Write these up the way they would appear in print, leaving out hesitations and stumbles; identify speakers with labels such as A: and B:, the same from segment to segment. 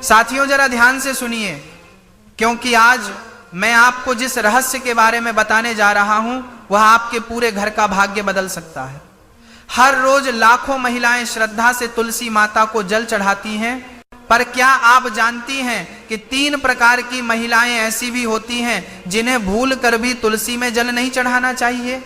A: साथियों जरा ध्यान से सुनिए, क्योंकि आज मैं आपको जिस रहस्य के बारे में बताने जा रहा हूं वह आपके पूरे घर का भाग्य बदल सकता है। हर रोज लाखों महिलाएं श्रद्धा से तुलसी माता को जल चढ़ाती हैं, पर क्या आप जानती हैं कि 3 प्रकार की महिलाएं ऐसी भी होती हैं जिन्हें भूल कर भी तुलसी में जल नहीं चढ़ाना चाहिए।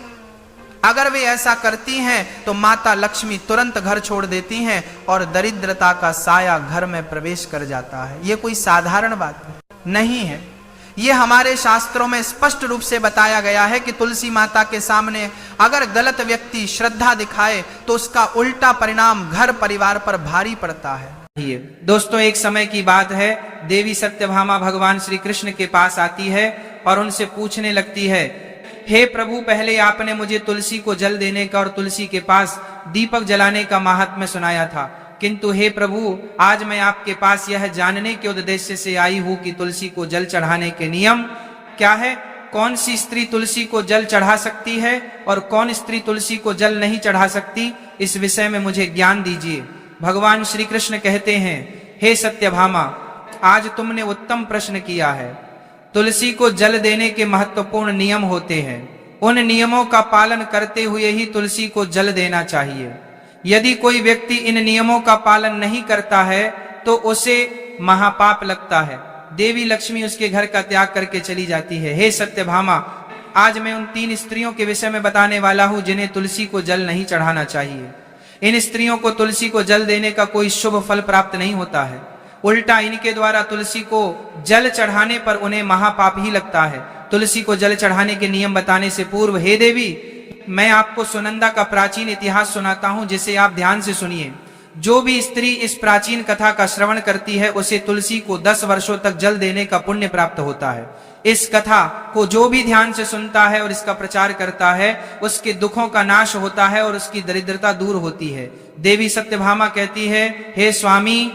A: अगर वे ऐसा करती हैं तो माता लक्ष्मी तुरंत घर छोड़ देती हैं और दरिद्रता का साया घर में प्रवेश कर जाता है। ये कोई साधारण बात नहीं है। ये हमारे शास्त्रों में स्पष्ट रूप से बताया गया है कि तुलसी माता के सामने अगर गलत व्यक्ति श्रद्धा दिखाए तो उसका उल्टा परिणाम घर परिवार पर भारी पड़ता है। दोस्तों, एक समय की बात है, देवी सत्यभामा भगवान श्री कृष्ण के पास आती है और उनसे पूछने लगती है, हे प्रभु, पहले आपने मुझे तुलसी को जल देने का और तुलसी के पास दीपक जलाने का महात्म्य सुनाया था, किंतु हे प्रभु, आज मैं आपके पास यह जानने के उद्देश्य से आई हूं कि तुलसी को जल चढ़ाने के नियम क्या है, कौन सी स्त्री तुलसी को जल चढ़ा सकती है और कौन स्त्री तुलसी को जल नहीं चढ़ा सकती, इस विषय में मुझे ज्ञान दीजिए। भगवान श्री कृष्ण कहते हैं, हे सत्यभामा, आज तुमने उत्तम प्रश्न किया है। तुलसी को जल देने के महत्वपूर्ण नियम होते हैं, उन नियमों का पालन करते हुए ही तुलसी को जल देना चाहिए। यदि कोई व्यक्ति इन नियमों का पालन नहीं करता है तो उसे महापाप लगता है, देवी लक्ष्मी उसके घर का त्याग करके चली जाती है। हे सत्यभामा, आज मैं उन 3 स्त्रियों के विषय में बताने वाला हूं जिन्हें तुलसी को जल नहीं चढ़ाना चाहिए। इन स्त्रियों को तुलसी को जल देने का कोई शुभ फल प्राप्त नहीं होता है, उल्टा इनके द्वारा तुलसी को जल चढ़ाने पर उन्हें महापाप ही लगता है। तुलसी को जल चढ़ाने के नियम बताने से पूर्व हे देवी, मैं आपको सुनंदा का प्राचीन इतिहास सुनाता हूं, जिसे आप ध्यान से सुनिए। जो भी स्त्री इस प्राचीन कथा का श्रवण करती है उसे तुलसी को 10 वर्षों तक जल देने का पुण्य प्राप्त होता है। इस कथा को जो भी ध्यान से सुनता है और इसका प्रचार करता है उसके दुखों का नाश होता है और उसकी दरिद्रता दूर होती है। देवी सत्यभामा कहती है, हे स्वामी,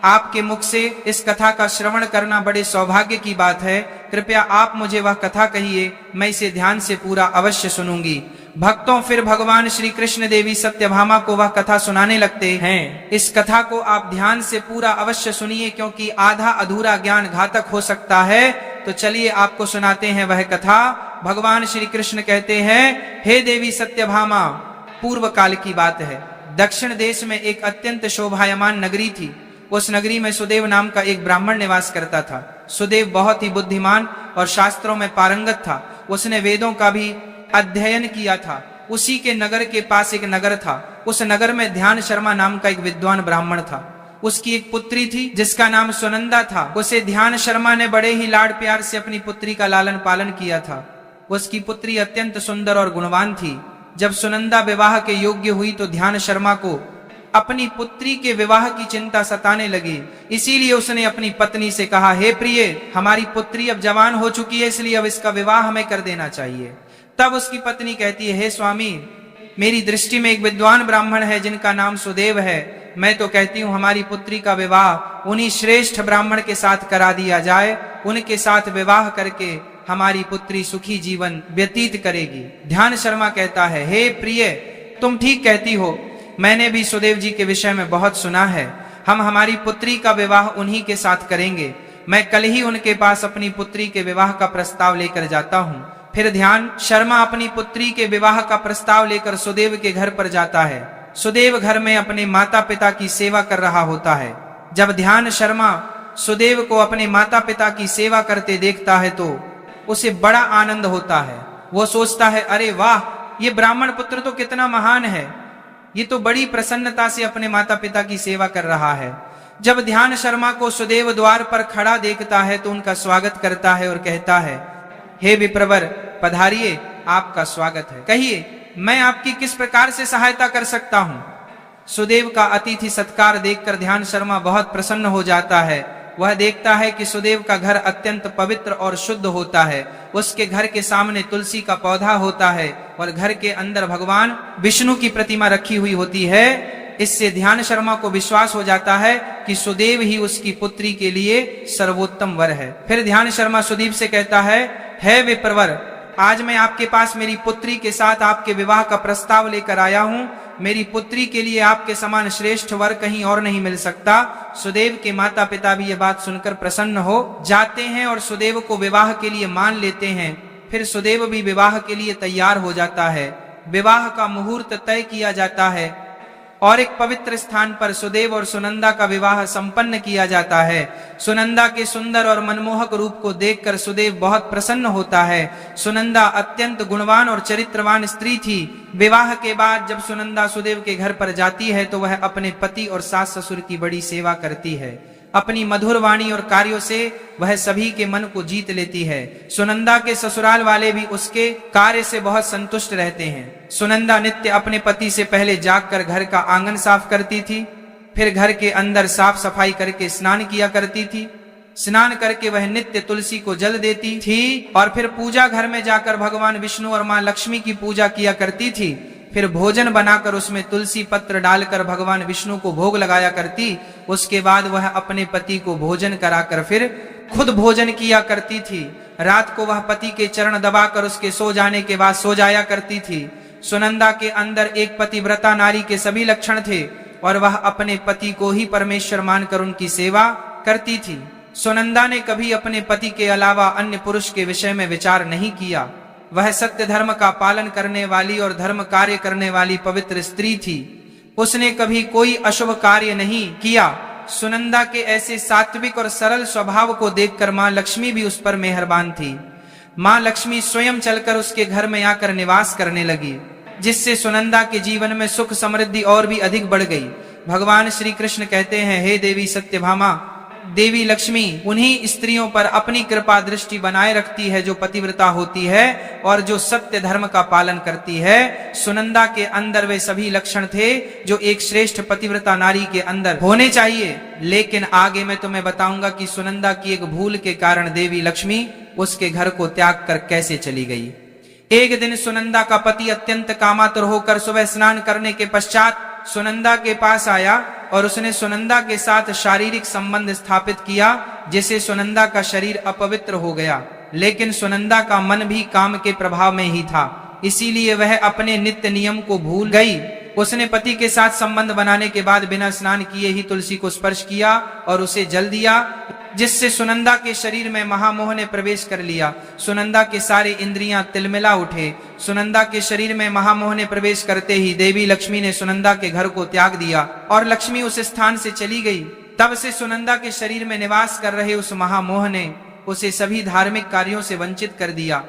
A: आपके मुख से इस कथा का श्रवण करना बड़े सौभाग्य की बात है, कृपया आप मुझे वह कथा कहिए, मैं इसे ध्यान से पूरा अवश्य सुनूंगी। भक्तों, फिर भगवान श्री कृष्ण देवी सत्यभामा को वह कथा सुनाने लगते हैं। इस कथा को आप ध्यान से पूरा अवश्य सुनिए, क्योंकि आधा अधूरा ज्ञान घातक हो सकता है। तो चलिए आपको सुनाते हैं वह कथा। भगवान श्री कृष्ण कहते हैं, हे देवी सत्यभामा, पूर्व काल की बात है। दक्षिण देश में एक अत्यंत शोभायमान नगरी थी। उस नगरी में सुदेव नाम का एक ब्राह्मण निवास करता था। सुदेव बहुत ही बुद्धिमान और शास्त्रों में पारंगत था। उसने वेदों का भी अध्ययन किया था। उसी के नगर के पास एक नगर था। उस नगर में ध्यान शर्मा नाम का एक विद्वान ब्राह्मण था। उसकी एक पुत्री थी जिसका नाम सुनंदा था। उसे ध्यान शर्मा ने बड़े ही लाड प्यार से अपनी पुत्री का लालन पालन किया था। उसकी पुत्री अत्यंत सुंदर और गुणवान थी। जब सुनंदा विवाह के योग्य हुई तो ध्यान शर्मा को अपनी पुत्री के विवाह की चिंता सताने लगी। इसीलिए उसने अपनी पत्नी से कहा, हे प्रिय, हमारी पुत्री अब जवान हो चुकी है, इसलिए अब इसका विवाह हमें कर देना चाहिए। तब उसकी पत्नी कहती है, हे स्वामी, मेरी दृष्टि में एक विद्वान ब्राह्मण है जिनका नाम सुदेव है। मैं तो कहती हूँ हमारी पुत्री का विवाह उन्हीं श्रेष्ठ ब्राह्मण के साथ करा दिया जाए। उनके साथ विवाह करके हमारी पुत्री सुखी जीवन व्यतीत करेगी। ध्यान शर्मा कहता है, हे प्रिय, तुम ठीक कहती हो, मैंने भी सुदेव जी के विषय में बहुत सुना है। हम हमारी पुत्री का विवाह उन्हीं के साथ करेंगे। मैं कल ही उनके पास अपनी पुत्री के विवाह का प्रस्ताव लेकर जाता हूँ। फिर ध्यान शर्मा अपनी पुत्री के विवाह का प्रस्ताव लेकर सुदेव के घर पर जाता है। सुदेव घर में अपने माता पिता की सेवा कर रहा होता है। जब ध्यान शर्मा सुदेव को अपने माता पिता की सेवा करते देखता है तो उसे बड़ा आनंद होता है। वो सोचता है, अरे वाह, ये ब्राह्मण पुत्र तो कितना महान है, ये तो बड़ी प्रसन्नता से अपने माता पिता की सेवा कर रहा है। जब ध्यान शर्मा को सुदेव द्वार पर खड़ा देखता है तो उनका स्वागत करता है और कहता है, हे विप्रवर, पधारिए, आपका स्वागत है। कहिए, मैं आपकी किस प्रकार से सहायता कर सकता हूँ। सुदेव का अतिथि सत्कार देखकर ध्यान शर्मा बहुत प्रसन्न हो जाता है। वह देखता है कि सुदेव का घर अत्यंत पवित्र और शुद्ध होता है। उसके घर के सामने तुलसी का पौधा होता है और घर के अंदर भगवान विष्णु की प्रतिमा रखी हुई होती है। इससे ध्यान शर्मा को विश्वास हो जाता है कि सुदेव ही उसकी पुत्री के लिए सर्वोत्तम वर है। फिर ध्यान शर्मा सुदेव से कहता है, हे विप्रवर, आज मैं आपके पास मेरी पुत्री के साथ आपके विवाह का प्रस्ताव लेकर आया हूँ। मेरी पुत्री के लिए आपके समान श्रेष्ठ वर कहीं और नहीं मिल सकता। सुदेव के माता पिता भी ये बात सुनकर प्रसन्न हो जाते हैं और सुदेव को विवाह के लिए मान लेते हैं। फिर सुदेव भी विवाह के लिए तैयार हो जाता है। विवाह का मुहूर्त तय किया जाता है और एक पवित्र स्थान पर सुदेव और सुनंदा का विवाह संपन्न किया जाता है। सुनंदा के सुंदर और मनमोहक रूप को देखकर सुदेव बहुत प्रसन्न होता है। सुनंदा अत्यंत गुणवान और चरित्रवान स्त्री थी। विवाह के बाद जब सुनंदा सुदेव के घर पर जाती है तो वह अपने पति और सास ससुर की बड़ी सेवा करती है। अपनी मधुर वाणी और कार्यों से वह सभी के मन को जीत लेती है। सुनंदा के ससुराल वाले भी उसके कार्य से बहुत संतुष्ट रहते हैं। सुनंदा नित्य अपने पति से पहले जागकर घर का आंगन साफ करती थी, फिर घर के अंदर साफ सफाई करके स्नान किया करती थी। स्नान करके वह नित्य तुलसी को जल देती थी और फिर पूजा घर में जाकर भगवान विष्णु और मां लक्ष्मी की पूजा किया करती थी। फिर भोजन बनाकर उसमें तुलसी पत्र डालकर भगवान विष्णु को भोग लगाया करती। उसके बाद वह अपने पति को भोजन कराकर फिर खुद भोजन किया करती थी। रात को वह पति के चरण दबाकर उसके सो जाने के बाद सो जाया करती थी। सुनंदा के अंदर एक पतिव्रता नारी के सभी लक्षण थे और वह अपने पति को ही परमेश्वर मानकर उनकी सेवा करती थी। सुनंदा ने कभी अपने पति के अलावा अन्य पुरुष के विषय में विचार नहीं किया। वह सत्य धर्म का पालन करने वाली और धर्म कार्य करने वाली पवित्र स्त्री थी। उसने कभी कोई अशुभ कार्य नहीं किया। सुनंदा के ऐसे सात्विक और सरल स्वभाव को देखकर मां लक्ष्मी भी उस पर मेहरबान थी। मां लक्ष्मी स्वयं चलकर उसके घर में आकर निवास करने लगी, जिससे सुनंदा के जीवन में सुख समृद्धि और भी अधिक बढ़ गई। भगवान श्री कृष्ण कहते हैं, हे देवी सत्यभामा, देवी लक्ष्मी उन्हीं स्त्रियों पर अपनी कृपा दृष्टि बनाए रखती है जो पतिव्रता होती है और जो सत्य धर्म का पालन करती है। सुनंदा के अंदर वे सभी लक्षण थे जो एक श्रेष्ठ पतिव्रता नारी के अंदर होने चाहिए। लेकिन आगे मैं तुम्हें बताऊंगा कि सुनंदा की एक भूल के कारण देवी लक्ष्मी उसके घर को त्याग कर कैसे चली गई। एक दिन सुनंदा का पति अत्यंत कामातुर होकर सुबह स्नान करने के पश्चात सुनंदा के पास आया और उसने सुनंदा के साथ शारीरिक संबंध स्थापित किया, जिससे सुनंदा का शरीर अपवित्र हो गया। लेकिन सुनंदा का मन भी काम के प्रभाव में ही था, इसीलिए वह अपने नित्य नियम को भूल गई। उसने पति के साथ संबंध बनाने के बाद बिना स्नान किए ही तुलसी को स्पर्श किया और उसे जल दिया, जिससे सुनंदा के शरीर में महामोह ने प्रवेश कर लिया। सुनंदा के सारे इंद्रियां तिलमिला उठे। सुनंदा के शरीर में महामोह ने प्रवेश करते ही देवी लक्ष्मी ने सुनंदा के घर को त्याग दिया और लक्ष्मी उस स्थान से चली गई। तब से सुनंदा के शरीर में निवास कर रहे उस महामोह ने उसे सभी धार्मिक कार्यों से वंचित कर दिया।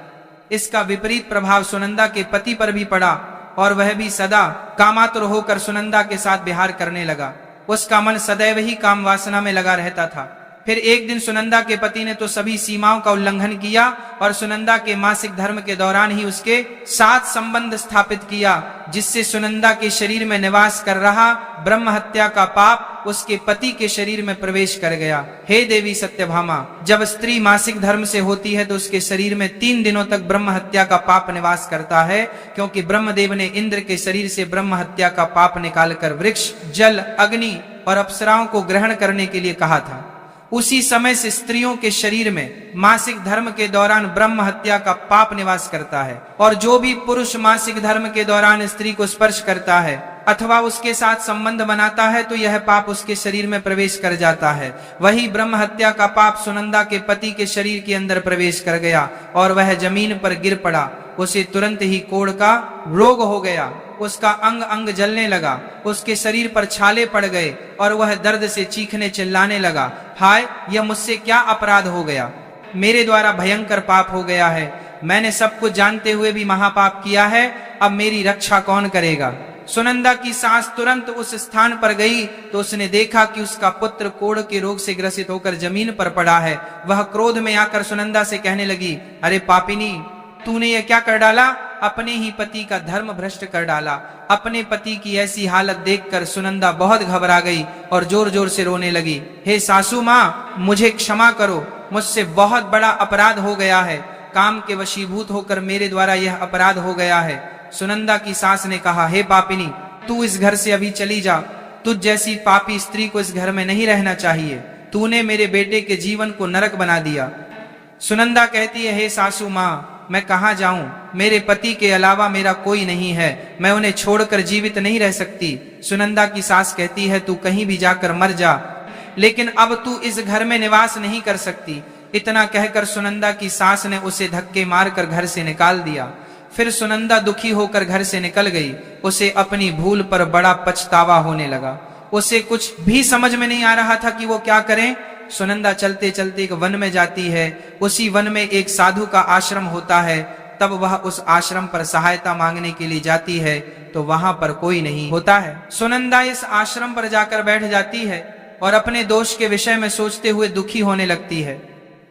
A: इसका विपरीत प्रभाव सुनंदा के पति पर भी पड़ा और वह भी सदा कामातुर होकर सुनंदा के साथ विहार करने लगा। उसका मन सदैव ही काम वासना में लगा रहता था। फिर एक दिन सुनंदा के पति ने तो सभी सीमाओं का उल्लंघन किया और सुनंदा के मासिक धर्म के दौरान ही उसके साथ संबंध स्थापित किया, जिससे सुनंदा के शरीर में निवास कर रहा ब्रह्म हत्या का पाप उसके पति के शरीर में प्रवेश कर गया। हे देवी सत्यभामा, जब स्त्री मासिक धर्म से होती है तो उसके शरीर में 3 दिनों तक ब्रह्म हत्या का पाप निवास करता है, क्योंकि ब्रह्मदेव ने इंद्र के शरीर से ब्रह्म हत्या का पाप निकालकर वृक्ष, जल, अग्नि और अप्सराओं को ग्रहण करने के लिए कहा था। उसी समय से स्त्रियों के शरीर में मासिक धर्म के दौरान ब्रह्म हत्या का पाप निवास करता है और जो भी पुरुष मासिक धर्म के दौरान स्त्री को स्पर्श करता है अथवा उसके साथ संबंध बनाता है तो यह पाप उसके शरीर में प्रवेश कर जाता है। वही ब्रह्म हत्या का पाप सुनंदा के पति के शरीर के अंदर प्रवेश कर गया और वह जमीन पर गिर पड़ा। उसे तुरंत ही कोढ़ का रोग हो गया। उसका अंग अंग जलने लगा, उसके शरीर पर छाले पड़ गए और वह दर्द से चीखने चिल्लाने लगा, हाय, यह मुझसे क्या अपराध हो गया, मेरे द्वारा भयंकर पाप हो गया है। मैंने सब कुछ जानते हुए भी महापाप किया है, अब मेरी रक्षा कौन करेगा। सुनंदा की सास तुरंत उस स्थान पर गई तो उसने देखा कि उसका पुत्र कोढ़ के रोग से ग्रसित होकर जमीन पर पड़ा है। वह क्रोध में आकर सुनंदा से कहने लगी, अरे पापिनी, तूने यह क्या कर डाला, अपने ही पति का धर्म भ्रष्ट कर डाला। अपने पति की ऐसी हालत देखकर सुनंदा बहुत घबरा गई और जोर जोर से रोने लगी। हे सासू माँ, मुझे क्षमा करो, मुझसे बहुत बड़ा अपराध हो गया है। काम के वशीभूत होकर मेरे द्वारा यह अपराध हो गया है। सुनंदा की सास ने कहा, हे पापिनी, तू इस घर से अभी चली जा। तुझ जैसी पापी स्त्री को इस घर में नहीं रहना चाहिए। तूने मेरे बेटे के जीवन को नरक बना दिया। सुनंदा कहती है, हे सासू माँ, मैं कहाँ जाऊं? मेरे पति के अलावा मेरा कोई नहीं है, मैं उन्हें छोड़कर जीवित नहीं रह सकती। सुनंदा की सास कहती है, तू कहीं भी जाकर मर जा, लेकिन अब तू इस घर में निवास नहीं कर सकती। इतना कहकर सुनंदा की सास ने उसे धक्के मारकर घर से निकाल दिया। फिर सुनंदा दुखी होकर घर से निकल गई। उसे अपनी भूल पर बड़ा पछतावा होने लगा। उसे कुछ भी समझ में नहीं आ रहा था कि वो क्या करे। सुनंदा चलते चलते एक वन में जाती है। उसी वन में एक साधु का आश्रम होता है। तब वह उस आश्रम पर सहायता मांगने के लिए जाती है तो वहां पर कोई नहीं होता है। सुनंदा इस आश्रम पर जाकर बैठ जाती है और अपने दोष के विषय में सोचते हुए दुखी होने लगती है।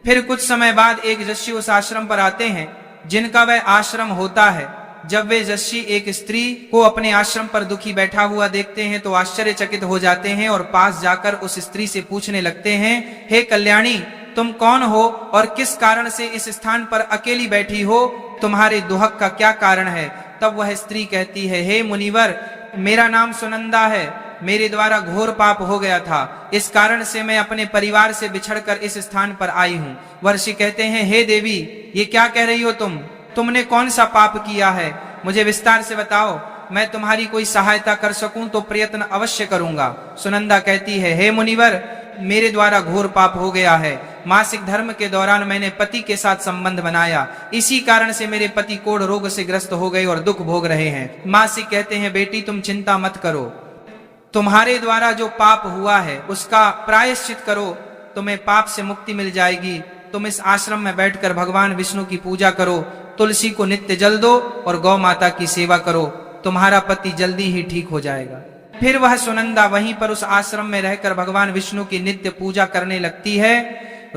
A: फिर कुछ समय बाद एक जस्सी उस आश्रम पर आते हैं जिनका वह आश्रम होता है। जब वे जस्सी एक स्त्री को अपने आश्रम पर दुखी बैठा हुआ देखते हैं तो आश्चर्यचकित हो जाते हैं और पास जाकर उस स्त्री से पूछने लगते हैं, हे कल्याणी, तुम कौन हो और किस कारण से इस स्थान पर अकेली बैठी हो? तुम्हारे दुहक का क्या कारण है? तब वह स्त्री कहती है, हे मुनिवर, मेरा नाम सुनंदा है। मेरे द्वारा घोर पाप हो गया था, इस कारण से मैं अपने परिवार से बिछड़कर इस स्थान पर आई हूँ। वर्षि कहते हैं, हे देवी, ये क्या कह रही हो तुमने कौन सा पाप किया है? मुझे विस्तार से बताओ, मैं तुम्हारी कोई सहायता कर सकूं तो प्रयत्न अवश्य करूंगा। सुनंदा कहती है, हे मुनिवर, मेरे द्वारा घोर पाप हो गया है। मासिक धर्म के दौरान मैंने पति के साथ संबंध बनाया, इसी कारण से मेरे पति कोढ़ रोग से ग्रस्त हो गए और दुख भोग रहे हैं। मासिक कहते हैं, बेटी तुम चिंता मत करो, तुम्हारे द्वारा जो पाप हुआ है उसका प्रायश्चित करो, तुम्हें पाप से मुक्ति मिल जाएगी। तुम इस आश्रम में बैठकर भगवान विष्णु की पूजा करो, तुलसी को नित्य जल दो और गौ माता की सेवा करो, तुम्हारा पति जल्दी ही ठीक हो जाएगा। फिर वह सुनंदा वहीं पर उस आश्रम में रहकर भगवान विष्णु की नित्य पूजा करने लगती है।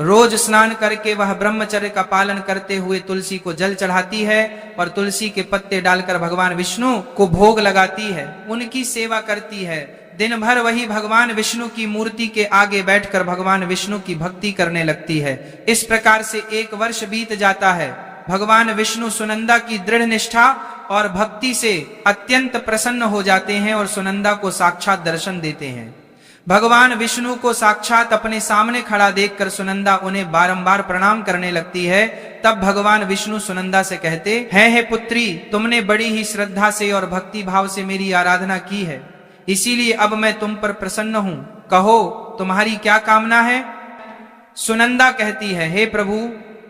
A: रोज स्नान करके वह ब्रह्मचर्य का पालन करते हुए तुलसी को जल चढ़ाती है और तुलसी के पत्ते डालकर भगवान विष्णु को भोग लगाती है, उनकी सेवा करती है। दिन भर वही भगवान विष्णु की मूर्ति के आगे बैठकर भगवान विष्णु की भक्ति करने लगती है। इस प्रकार से 1 वर्ष बीत जाता है। भगवान विष्णु सुनंदा की दृढ़ निष्ठा और भक्ति से अत्यंत प्रसन्न हो जाते हैं और सुनंदा को साक्षात दर्शन देते हैं। भगवान विष्णु को साक्षात अपने सामने खड़ा देखकर सुनंदा उन्हें बारंबार प्रणाम करने लगती है। तब भगवान विष्णु सुनंदा से कहते हैं, हे पुत्री, तुमने बड़ी ही श्रद्धा से और भक्ति भाव से मेरी आराधना की है, इसीलिए अब मैं तुम पर प्रसन्न हूं। कहो, तुम्हारी क्या कामना है? सुनंदा कहती है, हे प्रभु,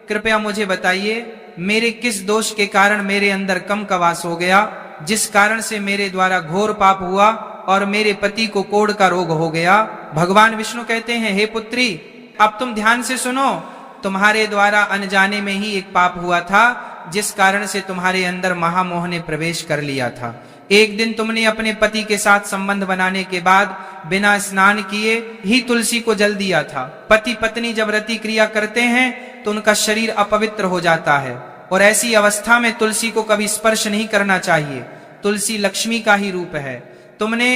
A: कृपया मुझे बताइए, मेरे किस दोष के कारण मेरे अंदर कम का वास हो गया, जिस कारण से मेरे द्वारा घोर पाप हुआ और मेरे पति को कोढ़ का रोग हो गया। भगवान विष्णु कहते हैं, हे पुत्री, अब तुम ध्यान से सुनो, तुम्हारे द्वारा अनजाने में ही एक पाप हुआ था, जिस कारण से तुम्हारे अंदर महामोह ने प्रवेश कर लिया था। एक दिन तुमने अपने पति के साथ संबंध बनाने के बाद बिना स्नान किए ही तुलसी को जल दिया था। पति पत्नी जब रति क्रिया करते हैं तो उनका शरीर अपवित्र हो जाता है और ऐसी अवस्था में तुलसी को कभी स्पर्श नहीं करना चाहिए। तुलसी लक्ष्मी का ही रूप है। तुमने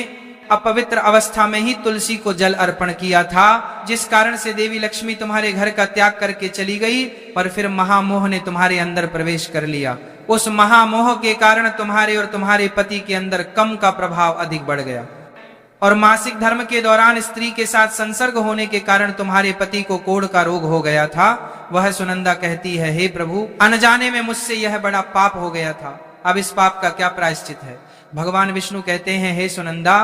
A: अपवित्र अवस्था में ही तुलसी को जल अर्पण किया था, जिस कारण से देवी लक्ष्मी तुम्हारे घर का त्याग करके चली गई और फिर महामोह ने तुम्हारे अंदर प्रवेश कर लिया। उस महामोह के कारण तुम्हारे और तुम्हारे पति के अंदर कम का प्रभाव अधिक बढ़ गया और मासिक धर्म के दौरान स्त्री के साथ संसर्ग होने के कारण तुम्हारे पति को कोढ़ का रोग हो गया था। वह सुनंदा कहती है, हे प्रभु, अनजाने में मुझसे यह बड़ा पाप हो गया था, अब इस पाप का क्या प्रायश्चित है? भगवान विष्णु कहते हैं, हे सुनंदा,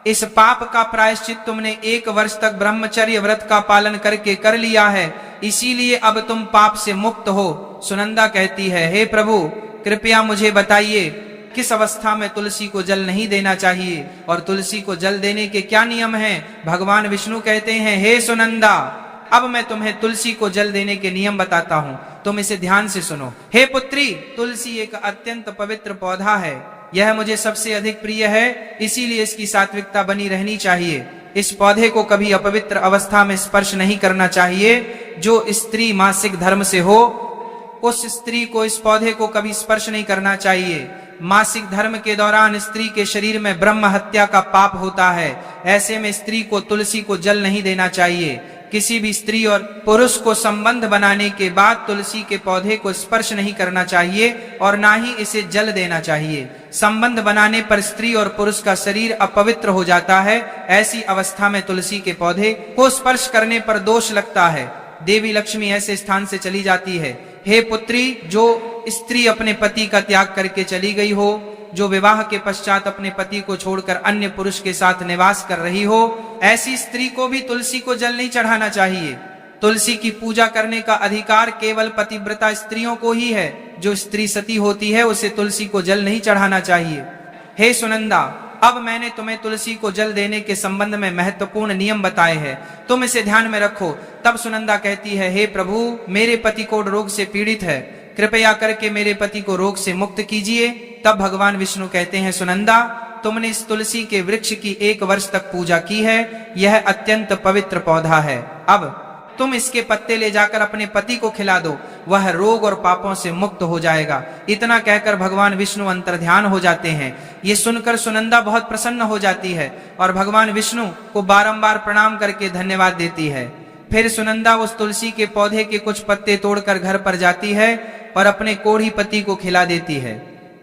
A: इस पाप का प्रायश्चित तुमने 1 वर्ष तक ब्रह्मचर्य व्रत का पालन करके कर लिया है, इसीलिए अब तुम पाप से मुक्त हो। सुनंदा कहती है, हे प्रभु, कृपया मुझे बताइए, किस अवस्था में तुलसी को जल नहीं देना चाहिए और तुलसी को जल देने के क्या नियम हैं? भगवान विष्णु कहते हैं, हे सुनंदा, अब मैं तुम्हें तुलसी को जल देने के नियम बताता हूँ, तुम इसे ध्यान से सुनो। हे पुत्री, तुलसी एक अत्यंत पवित्र पौधा है, यह मुझे सबसे अधिक प्रिय है, इसीलिए इसकी सात्विकता बनी रहनी चाहिए। इस पौधे को कभी अपवित्र अवस्था में स्पर्श नहीं करना चाहिए। जो स्त्री मासिक धर्म से हो उस स्त्री को इस पौधे को कभी स्पर्श नहीं करना चाहिए। मासिक धर्म के दौरान स्त्री के शरीर में ब्रह्म हत्या का पाप होता है, ऐसे में स्त्री को तुलसी को जल नहीं देना चाहिए। किसी भी स्त्री और पुरुष को संबंध बनाने के बाद तुलसी के पौधे को स्पर्श नहीं करना चाहिए और ना ही इसे जल देना चाहिए। संबंध बनाने पर स्त्री और पुरुष का शरीर अपवित्र हो जाता है, ऐसी अवस्था में तुलसी के पौधे को स्पर्श करने पर दोष लगता है। देवी लक्ष्मी ऐसे स्थान से चली जाती है। हे पुत्री, जो स्त्री अपने पति का त्याग करके चली गई हो, जो विवाह के पश्चात अपने पति को छोड़कर अन्य पुरुष के साथ निवास कर रही हो, ऐसी स्त्री को भी तुलसी को जल नहीं चढ़ाना चाहिए। तुलसी की पूजा करने का अधिकार केवल पतिव्रता स्त्रियों को ही है। जो स्त्री सती होती है उसे तुलसी को जल नहीं चढ़ाना चाहिए। हे सुनंदा, अब मैंने तुम्हें तुलसी को जल देने के संबंध में महत्वपूर्ण नियम बताए हैं, तुम इसे ध्यान में रखो। तब सुनंदा कहती है, हे प्रभु, मेरे पति कोढ़ रोग से पीड़ित है, कृपया करके मेरे पति को रोग से मुक्त कीजिए। तब भगवान विष्णु कहते हैं, सुनंदा, तुमने इस तुलसी के वृक्ष की 1 वर्ष तक पूजा की है, यह अत्यंत पवित्र पौधा है। अब तुम इसके पत्ते ले जाकर अपने पति को खिला दो, वह रोग और पापों से मुक्त हो जाएगा। इतना कहकर भगवान विष्णु अंतर्ध्यान हो जाते हैं। ये सुनकर सुनंदा बहुत प्रसन्न हो जाती है और भगवान विष्णु को बारंबार प्रणाम करके धन्यवाद देती है। फिर सुनंदा उस तुलसी के पौधे के कुछ पत्ते तोड़कर घर पर जाती है और अपने कोढ़ी पति को खिला देती है।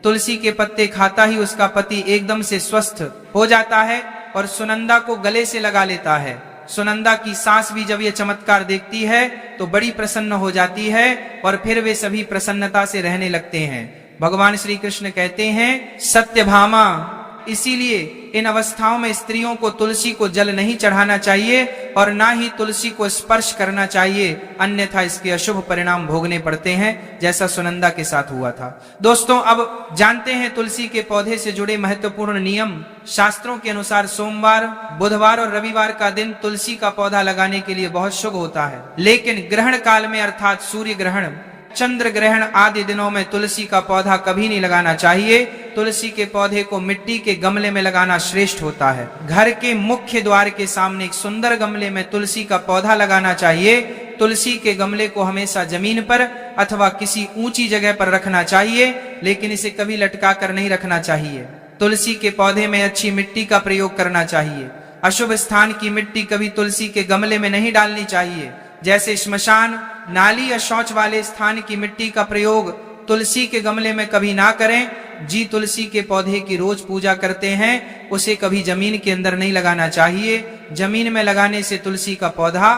A: तुलसी के पत्ते खाता ही उसका पति एकदम से स्वस्थ हो जाता है और सुनंदा को गले से लगा लेता है। सुनंदा की सास भी जब ये चमत्कार देखती है तो बड़ी प्रसन्न हो जाती है और फिर वे सभी प्रसन्नता से रहने लगते हैं। भगवान श्री कृष्ण कहते हैं, सत्यभामा, इसीलिए इन अवस्थाओं में स्त्रियों को तुलसी को जल नहीं चढ़ाना चाहिए और ना ही तुलसी को स्पर्श करना चाहिए, अन्यथा इसके अशुभ परिणाम भोगने पड़ते हैं, जैसा सुनंदा के साथ हुआ था। दोस्तों, अब जानते हैं तुलसी के पौधे से जुड़े महत्वपूर्ण नियम। शास्त्रों के अनुसार सोमवार, बुधवार और रविवार का दिन तुलसी का पौधा लगाने के लिए बहुत शुभ होता है, लेकिन ग्रहण काल में अर्थात सूर्य ग्रहण, चंद्र ग्रहण आदि दिनों में तुलसी का पौधा कभी नहीं लगाना चाहिए। तुलसी के पौधे को मिट्टी के गमले में लगाना श्रेष्ठ होता है। घर के मुख्य द्वार के सामने एक सुंदर गमले में तुलसी का पौधा लगाना चाहिए। तुलसी के गमले को हमेशा जमीन पर अथवा किसी ऊंची जगह पर रखना चाहिए, लेकिन इसे कभी लटका कर नहीं रखना चाहिए। तुलसी के पौधे में अच्छी मिट्टी का प्रयोग करना चाहिए। अशुभ स्थान की मिट्टी कभी तुलसी के गमले में नहीं डालनी चाहिए, जैसे श्मशान, नाली या शौच वाले स्थान की मिट्टी का प्रयोग तुलसी के गमले में कभी ना करें। जी तुलसी के पौधे की रोज पूजा करते हैं, उसे कभी जमीन के अंदर नहीं लगाना चाहिए। जमीन में लगाने से तुलसी का पौधा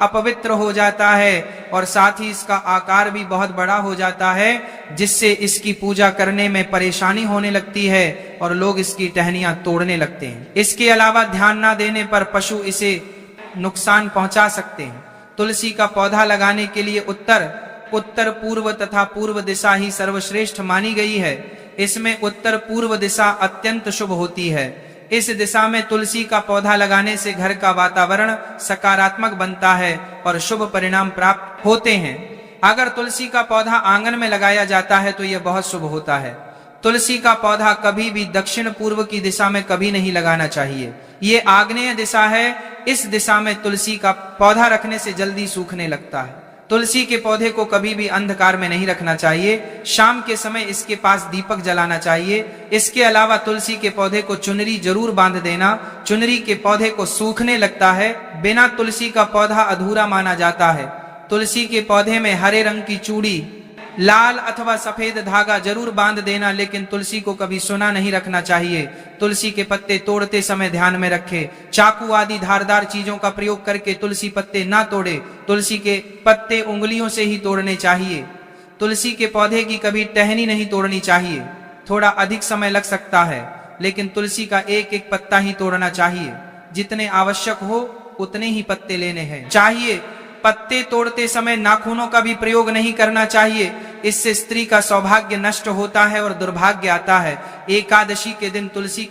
A: अपवित्र हो जाता है और साथ ही इसका आकार भी बहुत बड़ा हो जाता है, जिससे इसकी पूजा करने में परेशानी होने लगती है और लोग इसकी टहनियां तोड़ने लगते हैं। इसके अलावा ध्यान ना देने पर पशु इसे नुकसान पहुंचा सकते हैं। तुलसी का पौधा लगाने के लिए उत्तर, पूर्व तथा पूर्व दिशा ही सर्वश्रेष्ठ मानी गई है। इसमें उत्तर पूर्व दिशा अत्यंत शुभ होती है। इस दिशा में तुलसी का पौधा लगाने से घर का वातावरण सकारात्मक बनता है और शुभ परिणाम प्राप्त होते हैं। अगर तुलसी का पौधा आंगन में लगाया जाता है तो यह बहुत शुभ होता है। तुलसी का पौधा कभी भी दक्षिण पूर्व की दिशा में कभी नहीं लगाना चाहिए। ये आग्नेय दिशा है, इस दिशा में तुलसी का पौधा रखने से जल्दी सूखने लगता है। तुलसी के पौधे को कभी भी अंधकार में नहीं रखना चाहिए। शाम के समय इसके पास दीपक जलाना चाहिए। इसके अलावा तुलसी के पौधे को चुनरी जरूर बांध देना। चुनरी के पौधे को सूखने लगता है, बिना तुलसी का पौधा अधूरा माना जाता है। तुलसी के पौधे में हरे रंग की चूड़ी, लाल अथवा सफेद धागा जरूर बांध देना, लेकिन तुलसी को कभी सुना नहीं रखना चाहिए। तुलसी के पत्ते तोड़ते समय ध्यान में रखें, चाकू आदि धारदार चीजों का प्रयोग करके तुलसी पत्ते ना तोड़े। तुलसी के पत्ते उंगलियों से ही तोड़ने चाहिए। तुलसी के पौधे की कभी टहनी नहीं तोड़नी चाहिए। थोड़ा अधिक समय लग सकता है, लेकिन तुलसी का एक एक पत्ता ही तोड़ना चाहिए। जितने आवश्यक हो उतने ही पत्ते लेने हैं चाहिए। पत्ते तोड़ते समय नाखूनों का भी प्रयोग नहीं करना चाहिए। इससे स्त्री का सौभाग्य नष्ट होता है और दुर्भाग्य आता है। एकादशी के दिन तुलसी